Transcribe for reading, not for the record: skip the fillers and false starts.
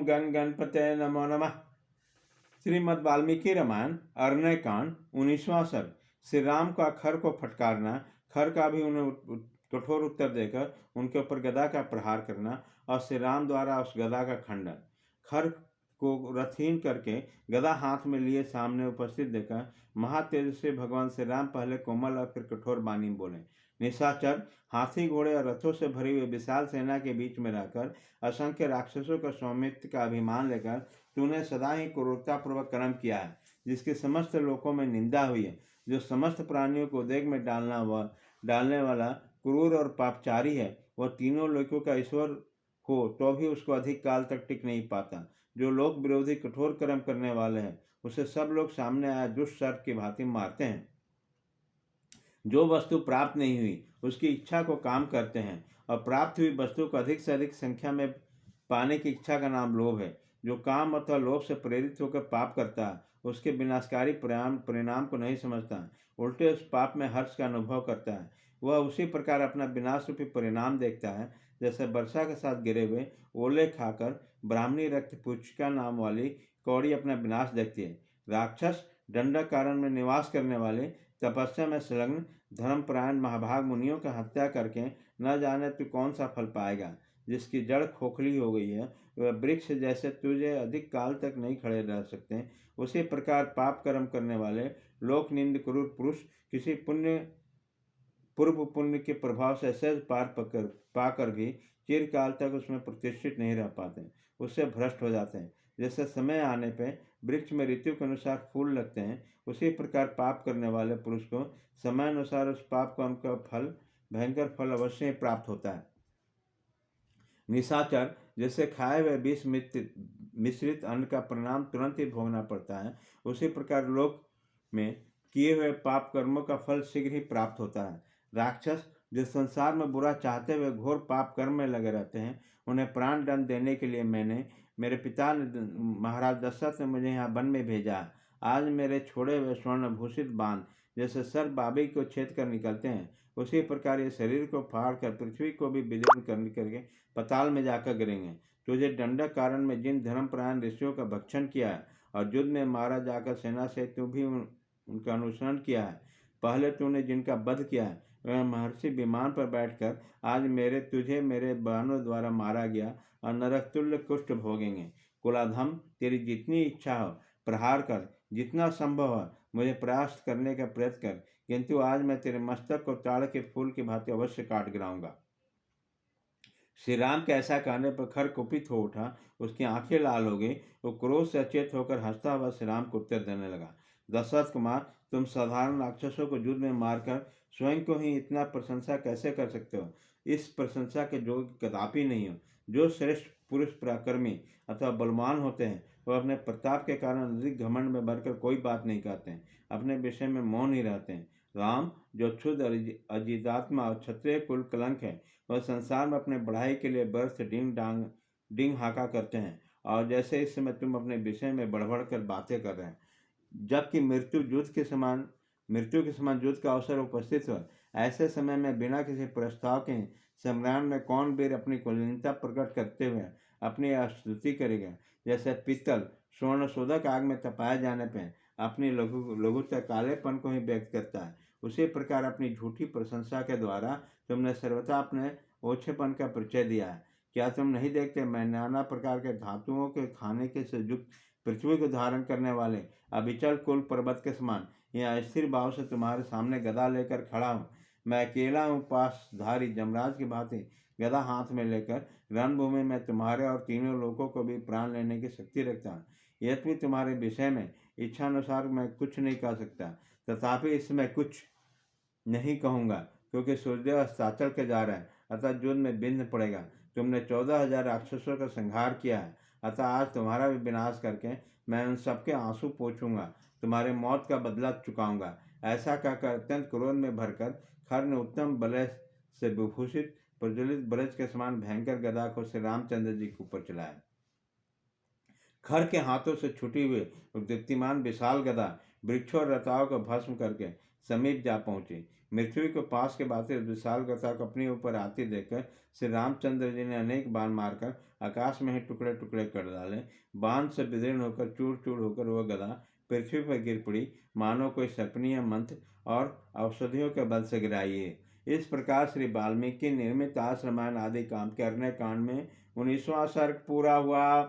ओम गण गणपते नमो नमः। श्रीमद् वाल्मीकि रामायण अरण्य कांड 19वां सर्ग। श्री राम का खर को फटकारना, खर का भी उन्हें कठोर उत्तर देकर उनके ऊपर गदा का प्रहार करना और श्री राम द्वारा उस गदा का खंडन। खर को रथहीन करके गदा हाथ में लिए सामने उपस्थित देखकर महातेजस्वी भगवान श्री राम पहले कोमल और फिर कठोर वाणी बोले। निशाचर, हाथी घोड़े और रथों से भरी हुई विशाल सेना के बीच में रहकर असंख्य राक्षसों का स्वामित्व का अभिमान लेकर तूने सदा ही क्रूरतापूर्वक कर्म किया है, जिसकी समस्त लोकों में निंदा हुई है। जो समस्त प्राणियों को उद्वेग में डालने वाला क्रूर और पापचारी है, वह तीनों लोकों का ईश्वर हो तो भी उसको अधिक काल तक टिक नहीं पाता। जो लोक विरोधी कठोर कर्म करने वाले हैं, उसे सब लोग सामने आया दुष्ट सर्प की भांति मारते हैं। जो वस्तु प्राप्त नहीं हुई उसकी इच्छा को काम करते हैं, और प्राप्त हुई वस्तु को अधिक से अधिक संख्या में पाने की इच्छा का नाम लोभ है। जो काम अथवा लोभ से प्रेरित होकर पाप करता है, उसके विनाशकारी परिणाम को नहीं समझता, उल्टे उस पाप में हर्ष का अनुभव करता है। वह उसी प्रकार अपना विनाश रूपी परिणाम देखता है, जैसे वर्षा के साथ गिरे हुए ओले खाकर ब्राह्मणी रक्त पुचिका नाम वाली कौड़ी अपना विनाश देखती है। राक्षस, दंडकारण्य में निवास करने वाले, तपस्या में संलग्न धर्मपरायण महाभाग मुनियों की हत्या करके न जाने तू कौन सा फल पाएगा। जिसकी जड़ खोखली हो गई है, वह वृक्ष जैसे तुझे अधिक काल तक नहीं खड़े रह सकते। उसी प्रकार पाप कर्म करने वाले लोक निंद क्रूर पुरुष किसी पूर्व पुण्य के प्रभाव से सहज पार पाकर भी चिरकाल तक उसमें प्रतिष्ठित नहीं रह पाते, उससे भ्रष्ट हो जाते हैं। जैसे समय आने पर वृक्ष में ऋतु के अनुसार फूल लगते हैं, उसी प्रकार पाप करने वाले पुरुष को समय अनुसार उस पाप कर्म का फल, भयंकर फल अवश्य ही प्राप्त होता है। निशाचर, जैसे खाए हुए विष मिश्रित अन्न का परिणाम तुरंत ही भोगना पड़ता है, उसी प्रकार लोक में किए हुए पाप कर्मों का फल शीघ्र ही प्राप्त होता है। राक्षस, जो संसार में बुरा चाहते हुए घोर पाप कर्म में लगे रहते हैं, उन्हें प्राण दंड देने के लिए मेरे पिता महाराज दशरथ ने मुझे यहाँ वन में भेजा। आज मेरे छोड़े हुए स्वर्ण भूषित बाण जैसे सर्प बाबी को छेद कर निकलते हैं, उसी प्रकार ये शरीर को फाड़ कर पृथ्वी को भी विलीन करके पताल में जाकर गिरेंगे। तुझे दंडक कारण में जिन धर्मपरायण ऋषियों का भक्षण किया है और युद्ध में मारा जाकर सेना से तू भी उनका अनुसरण किया है, पहले तूने जिनका वध किया है, वह महर्षि विमान पर बैठकर आज मेरे बाणों द्वारा मारा गया और नरक तुल्य कुष्ठ भोगेंगे। कुलाधम, तेरी जितनी इच्छा हो प्रहार कर, जितना संभव हो मुझे प्रयास करने का प्रयत्न कर, किंतु आज मैं तेरे मस्तक को ताड़ के फूल की भांति अवश्य काट गिराऊंगा। श्री राम के ऐसा कहने पर खर कुपित हो उठा, उसकी आंखें लाल हो गई। वो क्रोध से अचेत होकर हंसता हुआ श्री राम को उत्तर देने लगा। दशरथ कुमार, तुम साधारण राक्षसों को युद्ध में मारकर स्वयं को ही इतना प्रशंसा कैसे कर सकते हो? इस प्रशंसा के योग्य कदापि नहीं हो। जो श्रेष्ठ पुरुष पराक्रमी अथवा बलवान होते हैं, वह अपने प्रताप के कारण अधिक घमंड में भरकर कोई बात नहीं कहते हैं, अपने विषय में मौन ही रहते हैं। राम, जो क्षुद्र अजितात्मा और क्षत्रिय कुल कलंक है, वह संसार में अपने बढ़ाई के लिए व्यर्थ डिंग हाका करते हैं, और जैसे इस समय तुम अपने विषय में बढ़ कर बातें कर रहे हैं, जबकि मृत्यु के समान युद्ध का अवसर उपस्थित हो, ऐसे समय में बिना किसी प्रस्ताव के सम्राट में कौन वीर अपनी कुलीनता प्रकट करते हुए अपनी स्तुति करेगा? जैसे पित्तल स्वर्ण शोधक आग में तपाए जाने पर अपनी लघुता कालेपन को ही व्यक्त करता है, उसी प्रकार अपनी झूठी प्रशंसा के द्वारा तुमने सर्वथा अपने ओछेपन का परिचय दिया है। क्या तुम नहीं देखते, मैं नाना प्रकार के धातुओं के खाने के से युक्त पृथ्वी को धारण करने वाले अविचल कुल पर्वत के समान यहाँ स्थिर भाव से तुम्हारे सामने गदा लेकर खड़ा हूँ। मैं अकेला हूँ, पासधारी जमराज की भांति गदा हाथ में लेकर रणभूमि में तुम्हारे और तीनों लोगों को भी प्राण लेने की शक्ति रखता हूँ। यद्यपि तुम्हारे विषय में इच्छानुसार मैं कुछ नहीं कह सकता, तथापि इसमें कुछ नहीं कहूँगा, क्योंकि सूर्यदेव अस्ताचल के जा रहे हैं, अतः युद्ध में विघ्न पड़ेगा। तुमने 14,000 राक्षसों का संहार किया है, अतः आज तुम्हारा भी विनाश करके मैं उन सबके आंसू पोंछूंगा, तुम्हारे मौत का बदला चुकाऊंगा। ऐसा कहकर अत्यंत क्रोध में भरकर खर ने उत्तम बलय से विभूषित प्रज्वलित ब्रज के समान भयंकर गदा को श्री रामचंद्र जी के ऊपर चलाया। खर के हाथों से छुटी हुई दीप्तिमान विशाल गदा वृक्षों और लताओं को भस्म करके समीप जा पहुंची। मृत्यु के पास के बाद विशाल गदा को अपने ऊपर आती देखकर श्री रामचंद्र जी ने अनेक बाण मारकर आकाश में ही टुकड़े टुकड़े कर डाले। बाण से विदीर्ण होकर चूर चूर होकर वह गदा पृथ्वी पर गिर पड़ी, मानो कोई सर्पणीय मंत्र और औषधियों के बल से गिराई है। इस प्रकार श्री वाल्मीकि निर्मित आश्रमायण आदि काम के अरण्य कांड में 19वां सर्ग पूरा हुआ।